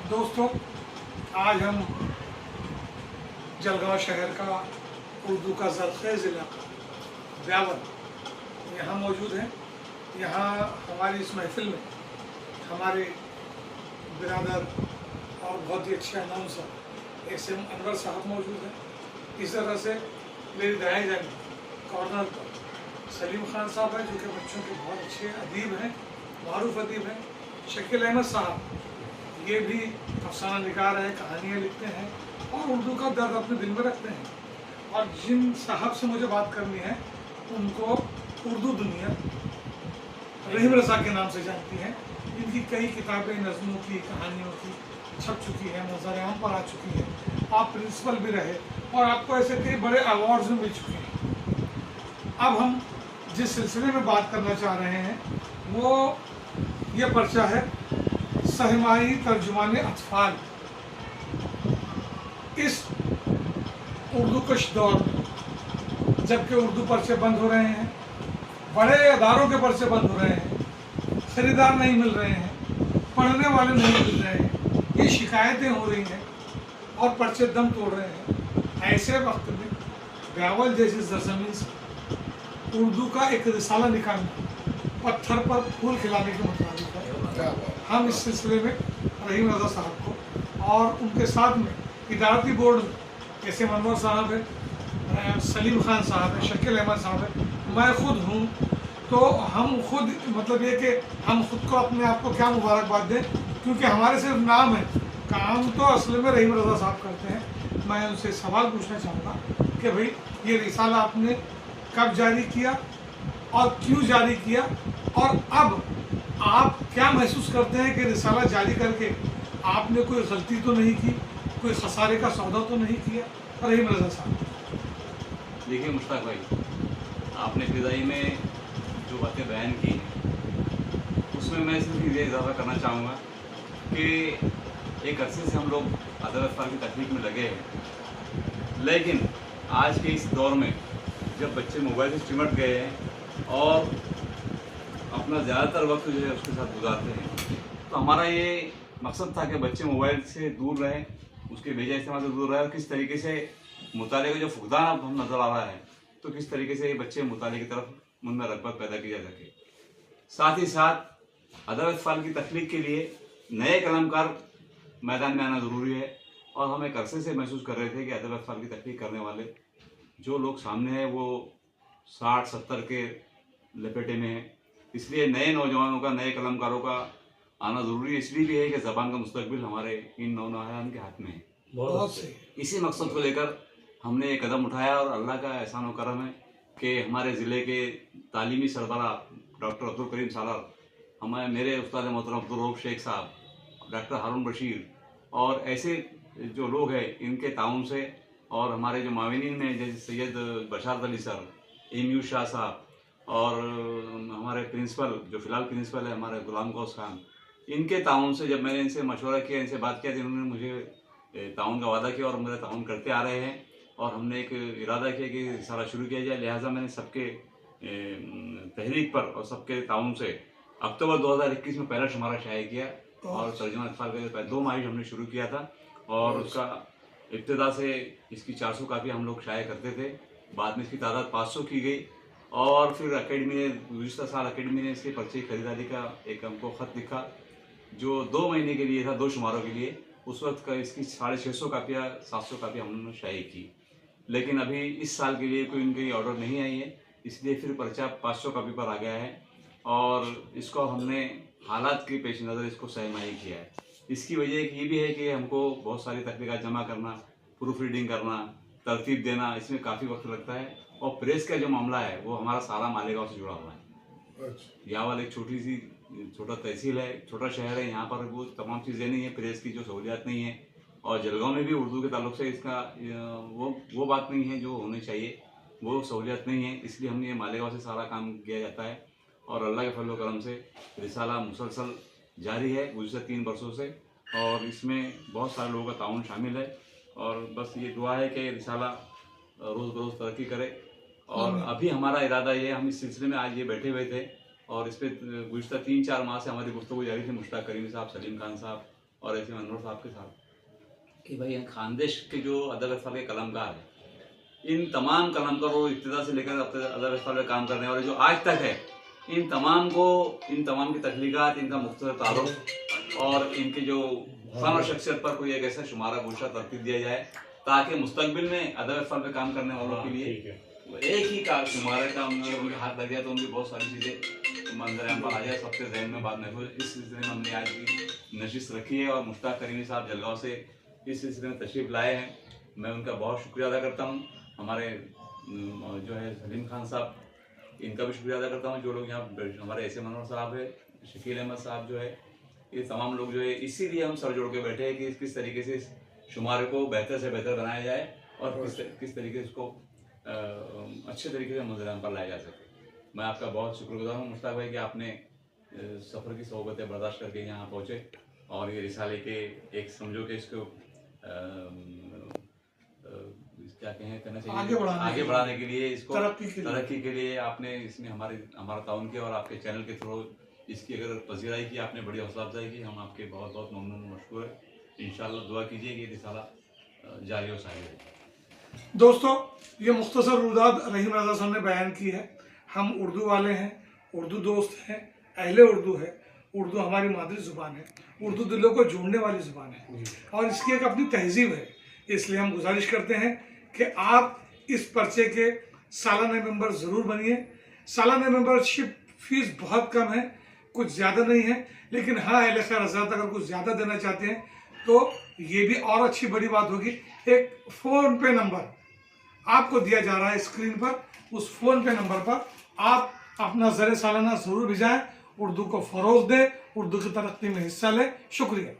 दोस्तों, आज हम जलगांव शहर का उर्दू का ज़रख़ेज़ इलाका ब्यावर यहाँ मौजूद हैं। यहाँ हमारी इस महफिल में हमारे बिरादर और बहुत ही अच्छे अनाउंसर एस एम अनवर साहब मौजूद हैं। इस तरह से मेरी दाएं जानी कॉर्नर पर सलीम खान साहब हैं, जो कि बच्चों के बहुत अच्छे अदीब हैं, मारूफ अदीब हैं। शकील अहमद साहब ये भी अफसाना निगार हैं, कहानियाँ लिखते हैं और उर्दू का दर्द अपने दिल में रखते हैं। और जिन साहब से मुझे बात करनी है उनको उर्दू दुनिया रहीम रज़ा के नाम से जानती हैं। इनकी कई किताबें नज़मों की, कहानियों की छप चुकी हैं, नज़र आम पर आ चुकी हैं। आप प्रिंसिपल भी रहे और आपको ऐसे कई बड़े अवार्ड्स भी मिल चुके हैं। अब हम जिस सिलसिले में बात करना चाह रहे हैं वो ये पर्चा है सहमाही तर्जुमान अतफाल। इस उर्दू कश दौर में जबकि उर्दू पर्चे बंद हो रहे हैं, बड़े अदारों के पर्चे बंद हो रहे हैं, खरीदार नहीं मिल रहे हैं, पढ़ने वाले नहीं मिल रहे हैं, ये शिकायतें हो रही हैं और पर्चे दम तोड़ रहे हैं। ऐसे वक्त में ब्यावल जैसी सरजमीन से उर्दू का एक रिसाला निकालना पत्थर पर फूल खिलाने के मुताबिक है। हम इस सिलसिले में रहीम रज़ा साहब को और उनके साथ में इदारती बोर्ड में एस एम अनवर साहब है, सलीम खान साहब है, शकील अहमद साहब है, मैं खुद हूँ। तो हम खुद मतलब ये कि हम खुद को अपने आप को क्या मुबारकबाद दें, क्योंकि हमारे सिर्फ नाम है, काम तो असल में रहीम रज़ा साहब करते हैं। मैं उनसे सवाल पूछना चाहूँगा कि भाई ये रिसाला आपने कब जारी किया और क्यों जारी किया, और अब आप क्या महसूस करते हैं कि रिसाला जारी करके आपने कोई गलती तो नहीं की, कोई खसारे का सौदा तो नहीं किया? रहीम रज़ा साहब। देखिए मुश्ताक भाई, आपने फिजाई में जो बातें बयान की उसमें मैं सिर्फ ये इजाफा करना चाहूँगा कि एक अरसे से हम लोग अदब की तकनीक में लगे हैं, लेकिन आज के इस दौर में जब बच्चे मोबाइल से चिमट गए हैं और अपना ज़्यादातर वक्त जो है उसके साथ गुजारते हैं, तो हमारा ये मकसद था कि बच्चे मोबाइल से दूर रहें, उसके बेजा इस्तेमाल से दूर रहें और किस तरीके से मुताले का जो फुकदान अब हम नज़र आ रहा है तो किस तरीके से बच्चे मुताले की तरफ उनमें रग़बत पैदा की जा सके। साथ ही साथ अदब अतफाल की तख्लीक के लिए नए कलमकार मैदान में आना ज़रूरी है। और हम एक अरसे से महसूस कर रहे थे कि अदब अतफाल की तख्लीक करने वाले जो लोग सामने हैं वो 60-70 के लपेटे में हैं, इसलिए नए नौजवानों का, नए कलमकारों का आना ज़रूरी है। इसलिए भी है कि ज़बान का मुस्तकबिल हमारे इन नौजवान के हाथ में है। बहुत सही। इसी मकसद को लेकर हमने एक कदम उठाया और अल्लाह का एहसान व करम है कि हमारे ज़िले के तालीमी सरबराह डॉक्टर अब्दुल करीम सालार, हमारे मेरे उस्ताद मोहतरम अब्दुल रऊफ शेख साहब, डॉक्टर हारून बशीर और ऐसे जो लोग हैं इनके ताउन से, और हमारे जो माविनीन में जैसे सैयद बशारत अली सर, एम शाह साहब और हमारे प्रिंसिपल जो फ़िलहाल प्रिंसिपल है हमारे गुलाम गौस खान, इनके ताउन से जब मैंने इनसे मशवरा किया, इनसे बात किया तो इन्होंने मुझे ताउन का वादा किया और मेरा ताउन करते आ रहे हैं। और हमने एक इरादा किया कि रिसाला शुरू किया जाए, लिहाजा मैंने सबके तहरीक पर और सबके ताउन से अक्टूबर 2021 में पहला शुमारा शाये किया और तर्जुमा अतफाल का 2 माह हमने शुरू किया था। और उसका इब्तिदा से इसकी 400 कापी हम लोग शाये करते थे, बाद में इसकी तादाद 500 की गई और फिर अकेडमी ने गुज़िश्ता साल अकेडमी ने इसके पर्चे की खरीदारी का एक हमको ख़त लिखा जो 2 महीने के लिए था, 2 शुमारों के लिए। उस वक्त का इसकी 650 कापियाँ 700 कापियाँ हमने शाये की, लेकिन अभी इस साल के लिए कोई इनकी ऑर्डर नहीं आई है, इसलिए फिर पर्चा 500 कापी पर आ गया है और इसको हमने हालात के पेश नज़र इसको सहमाही किया है। इसकी वजह एक ये भी है कि हमको बहुत सारी तहक़ीक़ात जमा करना, प्रूफ रीडिंग करना, तरतीब देना, इसमें काफ़ी वक्त लगता है। और प्रेस का जो मामला है वो हमारा सारा मालेगांव से जुड़ा हुआ है। यावल एक छोटा तहसील है, छोटा शहर है, यहाँ पर वो तमाम चीज़ें नहीं है, प्रेस की जो सहूलियात नहीं है, और जलगांव में भी उर्दू के ताल्लुक से इसका वो बात नहीं है जो होनी चाहिए, वो सहूलियत नहीं है। इसलिए हमने ये मालेगांव से सारा काम किया जाता है और अल्लाह के फजल व करम से रिसाला मुसलसल जारी है गुज़िश्ता 3 वर्षों से, और इसमें बहुत सारे लोगों का ताउन शामिल है। और बस ये दुआ है कि रिसाला रोज़ बरोज़ तरक्की करे। और अभी हमारा इरादा ये है, हम इस सिलसिले में आज ये बैठे हुए थे और इस पर गुज़िश्ता 3-4 माह से हमारी गुफ्तगू जारी थी मुश्ताक करीम साहब, सलीम खान साहब और ऐसे मनोहर साहब के साथ कि भाई खानदेश के जो अदब अस्तबल के कलमकार हैं, इन तमाम कलमकारों इब्तिदा से लेकर अब तक अदब अस्तबल में काम करने वाले जो आज तक है, इन तमाम की तख्लीकात, इनका मुख्तसर तारुफ और इनके जो फन और शख्सियत पर कोई एक ऐसा शुमारा गोशा तरतीब दिया जाए ताकि मुस्तकबिल में अदब अस्तबल में काम करने वालों के लिए एक ही का शुमारे का उनके हाथ लग जाए तो उनकी बहुत सारी चीज़ें मंजर आम पर आ जाए, सबके जहन में बात महफूज। इस सिलसिले में हमने आज की नशिस्त रखी है और मुश्ताक करीमी साहब जलगांव से इस सिलसिले में तशरीफ़ लाए हैं। मैं उनका बहुत शुक्रिया अदा करता हूँ। हमारे जो है सलीम खान साहब, इनका भी शुक्रिया अदा करता हूँ। जो लोग यहाँ हमारे ऐसे मनोहर साहब है, शकील अहमद साहब जो है, ये तमाम लोग जो है इसीलिए हम सर जोड़ के बैठे हैं कि किस तरीके से इस शुमारे को बेहतर से बेहतर बनाया जाए और किस तरीके से इसको अच्छे तरीके से मंजरान पर लाया जा सके। मैं आपका बहुत शुक्रगुजार हूँ मुश्ताक भाई कि आपने सफ़र की सोबतें बर्दाश्त करके यहाँ पहुँचे और ये रिसाले के एक समझो कि इसको क्या कहना चाहिए आगे बढ़ाने के लिए, इसको तरक्की के लिए आपने इसमें हमारा ताउन किया और आपके चैनल के थ्रू इसकी अगर पजीराई की आपने, बड़ी हौसला अफजाई की, हम आपके बहुत बहुत ममनून मशकूर है। इंशाअल्लाह दुआ कीजिए कि ये रिसाला जारी और साहिब रहे। दोस्तों, ये मुख्तसर रुदाद रहीम रज़ा साहब ने बयान की है। हम उर्दू वाले हैं, उर्दू दोस्त हैं, अहले उर्दू है। उर्दू हमारी मादरी ज़ुबान है, उर्दू दिलों को जोड़ने वाली ज़ुबान है और इसकी एक अपनी तहजीब है। इसलिए हम गुजारिश करते हैं कि आप इस पर्चे के सालाना मेंबर ज़रूर बनिए। सालाना मेंबरशिप फीस बहुत कम है, कुछ ज़्यादा नहीं है, लेकिन हाँ अहले खैर हज़रात अगर कुछ ज़्यादा देना चाहते हैं तो ये भी और अच्छी बड़ी बात होगी। एक फ़ोन पे नंबर आपको दिया जा रहा है स्क्रीन पर, उस फ़ोन पे नंबर पर आप अपना ज़र सालाना ज़रूर भिजाएं, उर्दू को फ़रोग़ दें, उर्दू की तरक्की में हिस्सा लें। शुक्रिया।